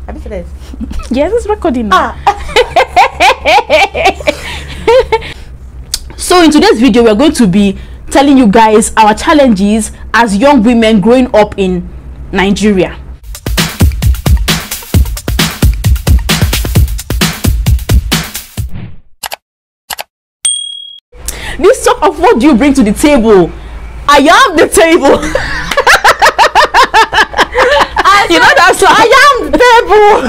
Have you said it? Yes, it's recording now. So in today's video, we're going to be telling you guys our challenges as young women growing up in Nigeria. This talk of what do you bring to the table? I am the table. You know that song? I am the table.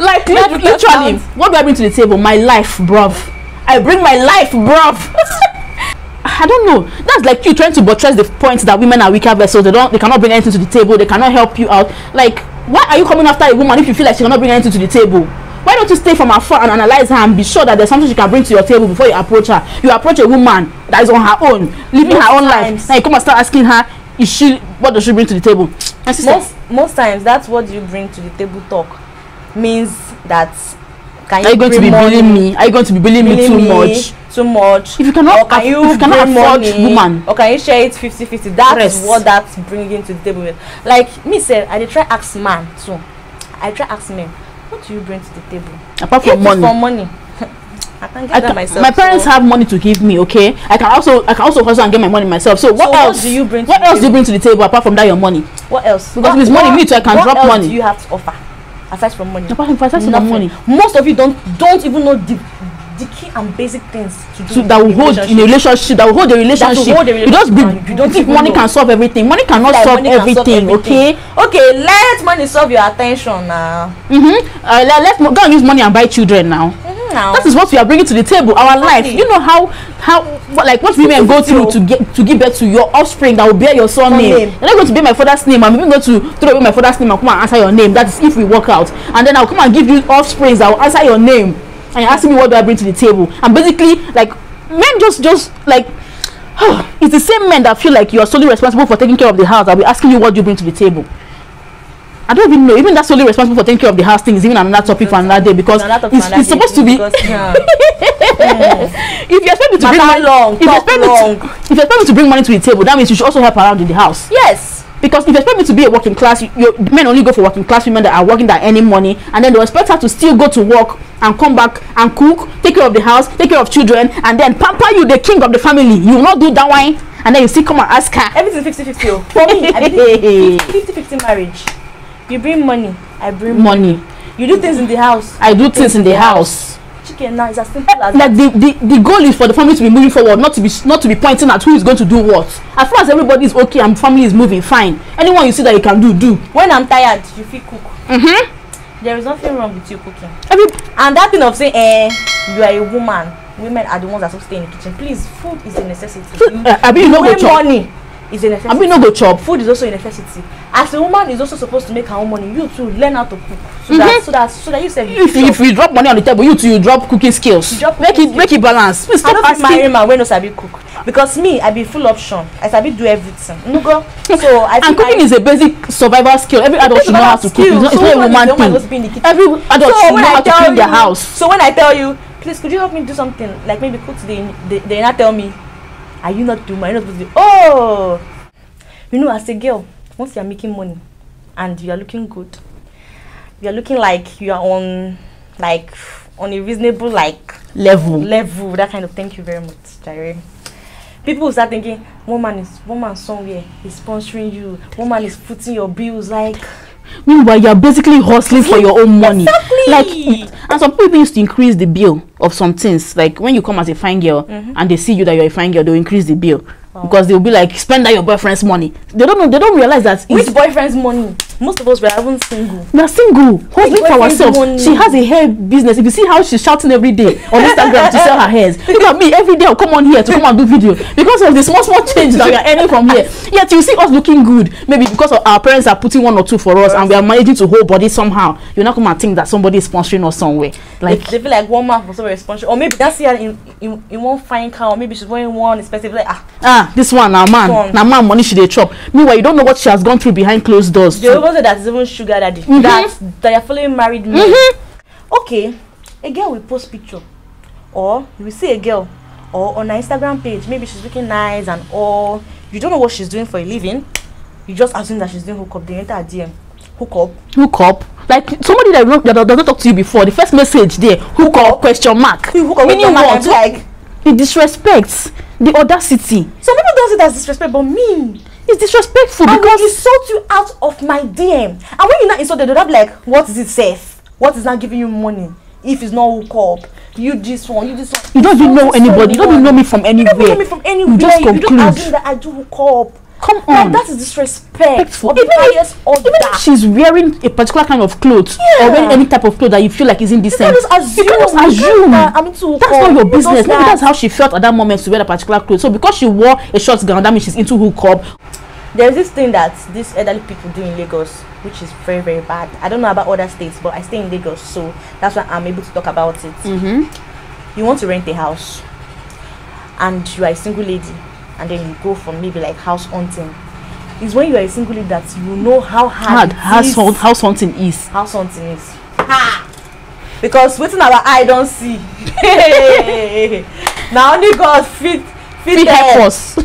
Like literally, what do I bring to the table? My life, bruv. I bring my life, bruv. I don't know. That's like you trying to buttress the point that women are weaker vessels. They cannot bring anything to the table. They cannot help you out. Like, why are you coming after a woman if you feel like she cannot bring anything to the table? Why don't you stay from afar and analyze her and be sure that there's something she can bring to your table before you approach her? You approach a woman that is on her own, living her own life. Now you come and start asking her, what does she bring to the table? Most times, that's what you bring to the table talk means that. Are you going to be billing me? Are you going to be billing me too much? Too much. If you cannot afford woman, or can you share it 50-50? That is what that's bringing to the table with. Like me said, I try ask man too. I try ask men, what do you bring to the table? Apart from money. For money. I can get that myself. My parents have money to give me, okay? I can also hustle and get my money myself. So what else do you bring to the table apart from that your money? What else? Because with money, me too, I can drop money. What else do you have to offer aside from money? Aside from money. Most of you don't even know the key and basic things to do that will hold in a relationship. That will hold the relationship. You don't think money can solve everything. Money cannot solve everything. Okay, let money solve your attention now. Let's go and use money and buy children now. That is what we are bringing to the table. Our life. You know how what women go through to give birth to your offspring that will bear your son name. You're not going to bear my father's name. I'm even going to throw away my father's name and come and answer your name. That is if we work out. And then I'll come and give you offsprings that will answer your name. And you're asking me what do I bring to the table? And basically, like, men just like it's the same men that feel like you are solely responsible for taking care of the house. I'll be asking you what do you bring to the table. I don't even know. Even that solely responsible for taking care of the house thing is even another topic for another day because it's supposed to be. If you expect me to bring money, if you expect me to bring money to the table, that means you should also help around in the house. Yes. Because if you expect me to be a working class, men only go for working class women that are working, that earning money, and then they expect her to still go to work and come back and cook, take care of the house, take care of children, and then pamper you, the king of the family. You will not do that wine, and then you still come and ask her. Everything 50-50. For me, I believe 50-50 marriage. You bring money, I bring money. You do things in the house, I do things in the house. Chicken now is as simple as like the goal is for the family to be moving forward, not to be pointing at who is going to do what. As far as everybody is okay and family is moving, fine. Anyone you see that you can do. When I'm tired, you feel cook. There is nothing wrong with you cooking. And that thing of saying, you are a woman. Women are the ones that stay in the kitchen. Please, food is a necessity. Money is a necessity. No go chop. Food is also a necessity. As a woman is also supposed to make her own money, you too learn how to cook. So that you say if you drop money on the table, you too drop cooking skills. Make it balance. Please stop asking. I don't marry man when no sabi cook. Because me, I be full option. I sabi do everything. No go. So and cooking is a basic survival skill. Every adult should know how to cook. It's not a woman thing. Every adult should know how to clean their house. So when I tell you, please could you help me do something like maybe cook today, they not tell me, are you not doing? Are you not supposed to do? Oh, you know, as a girl, once you are making money and you are looking good, you are looking like you are on a reasonable level. That kind of. Thank you very much, Jerry. People will start thinking, woman somewhere is sponsoring you. Woman is footing your bills. Meanwhile, you're basically hustling for your own money. Exactly. And some people used to increase the bill of some things. Like when you come as a fine girl and they see you that you're a fine girl, they'll increase the bill. Because they'll be like, spend that your boyfriend's money. They don't realize that which boyfriend's money. Most of us were even single. We are single, hustling for ourselves. She has a hair business. If you see how she's shouting every day on Instagram to sell her hairs, look at me every day. I'll come on here to come and do video because of the small change that we are earning from here. Yet you see us looking good. Maybe because of our parents are putting 1 or 2 for us, and we are managing to hold body somehow. You're not come and think that somebody is sponsoring us somewhere. Like they feel like one man for somebody sponsoring, or maybe that's her in one fine car, or maybe she's wearing one expensive this one now man money she dey chop. Meanwhile, you don't know what she has gone through behind closed doors. They even say that is even sugar daddy. That you're following married men. Okay, a girl will post picture, or you will see a girl, or on her Instagram page, maybe she's looking nice and all. You don't know what she's doing for a living. You just assume that she's doing hookup. They enter a DM. Hook up. Like somebody that does not talk to you before, the first message there, hook up, question mark. Meaning what? Like he disrespects, the audacity. Some people don't see it as disrespect, but me, it's disrespectful because he insult you out of my DM. And when you not insulted, they'll be like, what is it safe? What is not giving you money if it's not hook up? You this one. You don't even know anybody. You don't even know me from anywhere. You don't know me from anywhere. You just conclude. You just assume that I do hook up. Come on. Like, that is disrespect. Even if she's wearing a particular kind of clothes or wearing any type of clothes that you feel like is indecent, you can just assume. That's not your business. Maybe that's how she felt at that moment to wear a particular clothes. So because she wore a short gown, that means she's into hookup. There's this thing that these elderly people do in Lagos, which is very, very bad. I don't know about other states, but I stay in Lagos, so that's why I'm able to talk about it. You want to rent a house, and you are a single lady, and then you go for maybe like house hunting. It's when you are a single lady that you know how hard house hunting is. House hunting is. Because waiting our eye don't see. Now only God feed help us.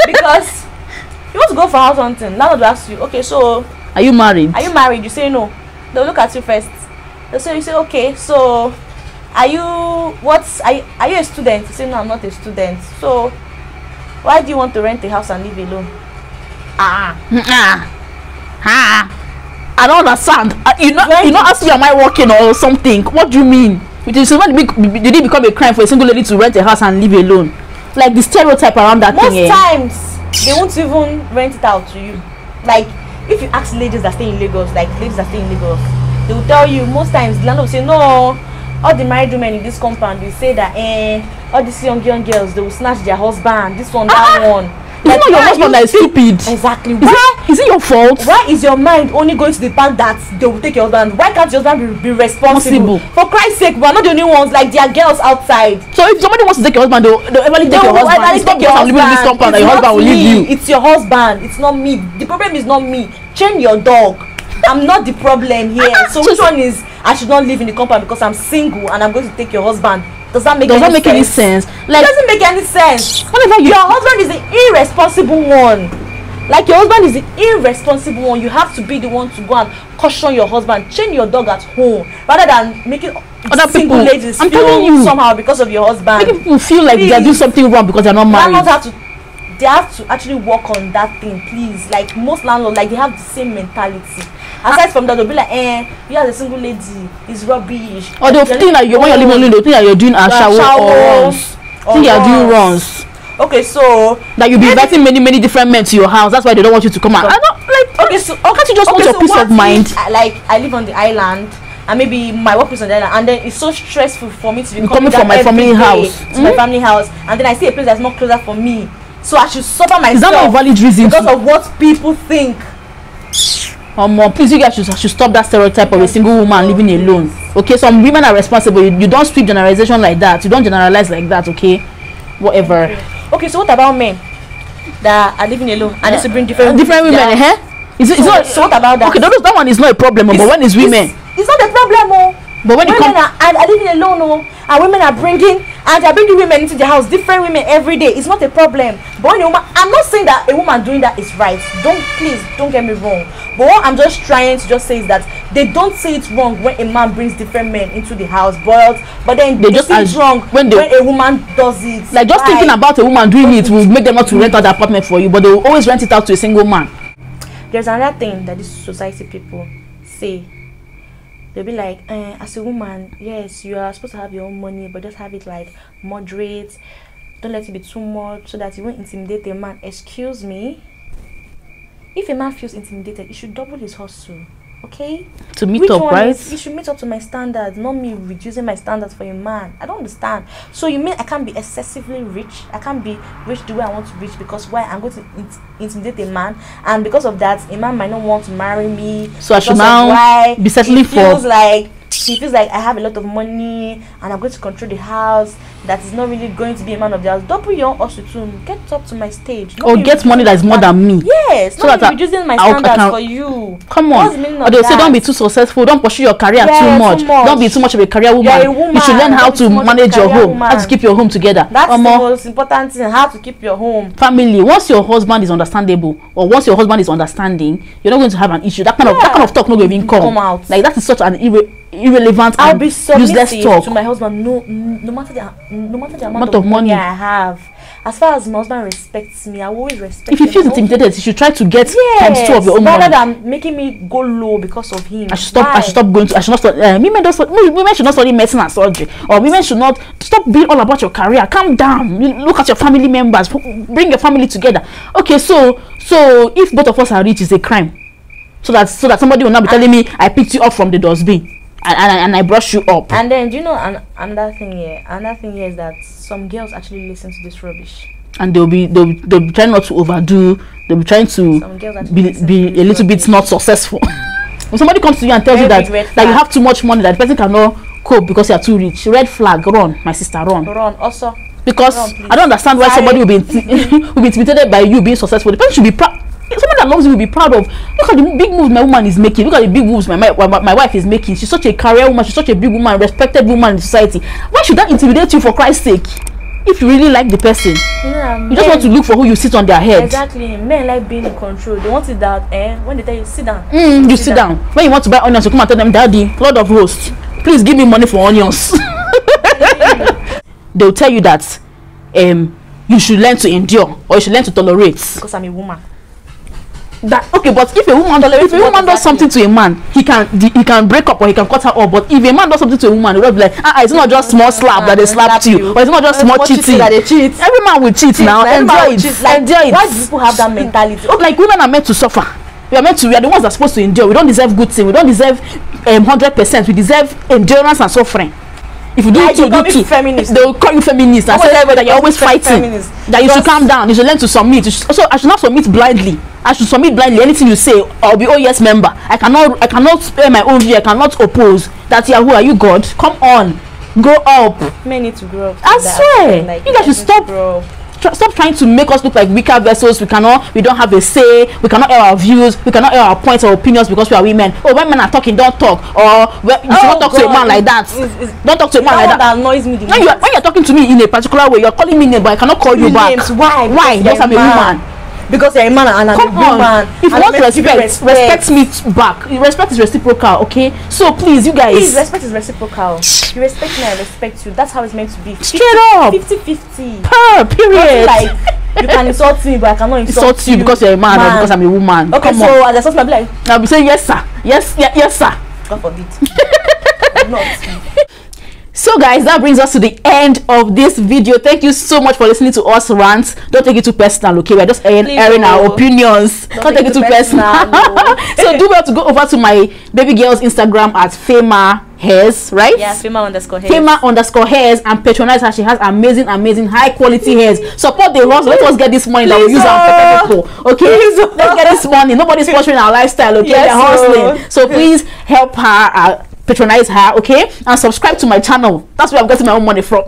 Because you want to go for house hunting, landlord will ask you, okay, so are you married? Are you married? You say no. They'll look at you first. You say okay, so are you a student? You say no, I'm not a student. So why do you want to rent a house and live alone? I don't understand. You not ask me, am I working or something? What do you mean? Did it become a crime for a single lady to rent a house and live alone? Like the stereotype around that thing. Most times they won't even rent it out to you. Like if you ask ladies that stay in Lagos, they will tell you most times the landlord will say no. All the married women in this compound will say that all these young girls, they will snatch their husband, this one, that one. It's not your husband that is stupid. Exactly. Is it your fault? Why is your mind only going to the fact that they will take your husband? Why can't your husband be responsible? For Christ's sake, we're not the only ones. Like, there are girls outside. So if somebody wants to take your husband, they'll everly take your husband. It's not because I'm living in this compound that your husband will leave you. It's your husband. It's not me. The problem is not me. Chain your dog. I'm not the problem here. So which one is I should not live in the compound because I'm single and I'm going to take your husband? Does that make any sense? Like, it doesn't make any sense. Your husband is the irresponsible one. Like, your husband is the irresponsible one. You have to be the one to go and caution your husband. Chain your dog at home rather than making other single ladies feel somehow because of your husband. Making people feel like they're doing something wrong because they're not married. They have to actually work on that thing, please. Like, most landlords, like, they have the same mentality. Aside from that, they'll be like, you as a single lady, it's rubbish. Or they'll think like when you're living alone, they'll think that you're doing a shower or runs. Think you're doing runs. Okay, so that you'll be inviting many different men to your house. That's why they don't want you to come out. I don't like. Okay, so can't you just want your peace of mind? I live on the island, and maybe my work is on the island, and then it's so stressful for me to be coming from my family house to my family house, and then I see a place that's more closer for me. So I should suffer myself. Is that not a valid reason? Because of what people think. Please, you guys should stop that stereotype of a single woman living alone. Okay, some women are responsible. You don't sweep generalization like that. You don't generalize like that. Okay, whatever. Okay, so what about men that are living alone and they bring different women? So what about that? Okay, that one is not a problem. But when it's women, it's not a problem. But when women are living alone, and women are bringing women into the house, different women every day, it's not a problem. But when a woman, I'm not saying that a woman doing that is right. Please don't get me wrong. But what I'm just trying to say is that they don't say it's wrong when a man brings different men into the house, but then they just say it's wrong when a woman does it. Like, just thinking about a woman doing it will make them not to rent out the apartment for you, but they will always rent it out to a single man. There's another thing that these society people say. They'll be like, as a woman, yes, you are supposed to have your own money, but just have it like moderate. Don't let it be too much so that you won't intimidate a man. Excuse me. If a man feels intimidated, he should double his hustle. Okay? To meet up, right? He should meet up to my standards, not me reducing my standards for a man. I don't understand. So you mean I can't be excessively rich? I can't be rich the way I want to be rich because why? I'm going to intimidate a man, and because of that, a man might not want to marry me. So I should now be settling for. He feels like I have a lot of money and I'm going to control the house. that is not really going to be a man of the house, double your own hustle too. Get up to my stage. Or get money that is more than me. Yes, so not that reducing my standards for you. Come on. Or they'll say don't be too successful, don't pursue your career too much. Don't be too much of a career woman. You should learn how to manage your home, how to keep your home together. That's the most important thing, how to keep your home. Family, once your husband is understandable, or once your husband is understanding, you're not going to have an issue. That kind of talk not going to even come out. Like that is such an irrelevant and useless talk to my husband. No matter the amount of money I have. As far as my husband respects me, I will always respect him. If he feels intimidated, you should try to get times 2 of your own money. Rather than making me go low because of him. I should stop going to. I should not start. Women should not study medicine and surgery, or women should not stop being all about your career. Calm down. Look at your family members. Bring your family together. Okay, so if both of us are rich, it's a crime. So that somebody will not be telling me I picked you up from the dustbin and I brushed you up. And then do you know another thing here is that some girls actually listen to this rubbish. And they'll be trying not to overdo. They'll be trying to be a little bit not successful. When somebody comes to you and tells you that you have too much money, that the person cannot cope because you are too rich, red flag, run, my sister, run. Run also. Because I don't understand why somebody will be intimidated by you being successful. The person should be proud. Somebody that loves you will be proud of. Look at the big moves my woman is making. Look at the big moves my wife is making. She's such a career woman. She's such a big woman, respected woman in society. Why should that intimidate you, for Christ's sake? If you really like the person, you just want to look for who you sit on their head. Exactly. Men like being in control. They want it that when they tell you sit down, you sit down. When you want to buy onions, you come and tell them, Daddy, Lord of Hosts, please give me money for onions. They'll tell you that you should learn to endure, or you should learn to tolerate. Because I'm a woman. Okay, but if a woman does something to a man, he can break up or he can cut her off. But if a man does something to a woman, will be like, it's not just small slap that they slapped you, or it's not just small cheating that they cheat. Every man will cheat now. Enjoy it. Enjoy it. Why do people have that mentality? Like women are meant to suffer. We are the ones that are supposed to endure. We don't deserve good things. We don't deserve 100%. We deserve endurance and suffering. If you do it, they will call you feminist and say that you're always fighting. That you should calm down. You should learn to submit. So I should not submit blindly. I should submit blindly. Anything you say, I'll be yes member. I cannot spare my own view. I cannot oppose. That who are you, God? Come on, grow up. Men need to grow up. I swear, you guys should stop trying to make us look like weaker vessels. We don't have a say. We cannot air our views. We cannot air our points or opinions because we are women. When men are talking, don't talk. Or you should not talk to a man like that. Don't talk to a man like that. That annoys me. When you're talking to me in a particular way, you're calling me name, but I cannot call you back. Why? Because I'm a woman. Because you're a man and I'm a woman. If you want respect me back. Respect is reciprocal, okay? So please, you guys. Please, respect is reciprocal. You respect me, I respect you. That's how it's meant to be. Straight up. 50-50. Period. Like you can insult me, but I cannot insult you because you're a man or because I'm a woman. Okay, come so on. as I start, I'll be like, I'll be saying yes, sir. Yes, sir. God forbid. Not. So guys, that brings us to the end of this video. Thank you so much for listening to us rant. Don't take it too personal, okay? We're just airing our opinions. Don't take it too personal. No. So do well to go over to my baby girl's Instagram at Fema Hairs, right? Yeah, Fema_hairs. Fema_hairs, and patronize her. She has amazing high quality hairs. Support the hustle. Let us get this money that we use our people. Okay? Let's get this money. Nobody's sponsoring our lifestyle, okay? They're hustling. So please help her. Patronize her, okay, and subscribe to my channel. That's where I'm getting my own money from.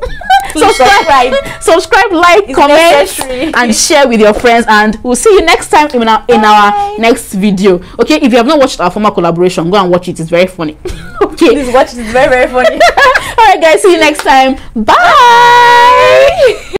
subscribe, like, comment, and share with your friends. And we'll see you next time in our next video. Okay, if you have not watched our former collaboration, go and watch it. It's very funny. Okay, please watch it. It's very funny. All right, guys. See you next time. Bye.